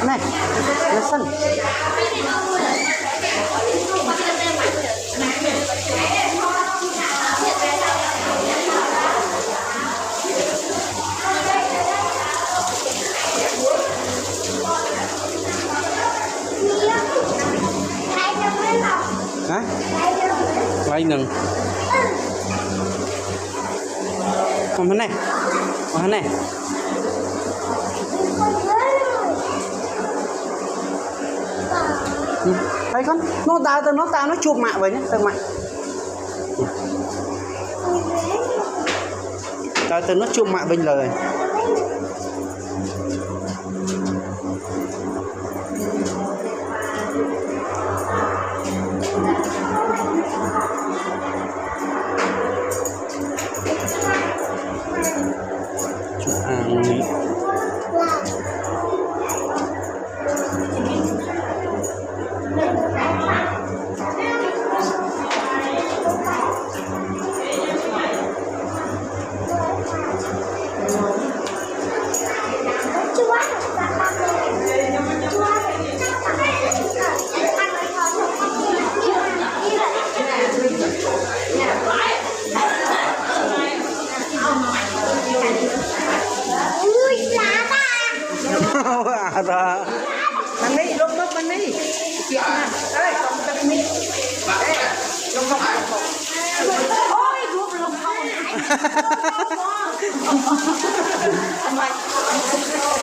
này nó sân hả lấy nừng còn này thấy con nó tao nó chụp mạng vậy nhé tao mạng tao từ nó chụp mạng bên lời đó mình đi lúc mình đi chuyện nè ơi còn mình đi lúc ôi lúc không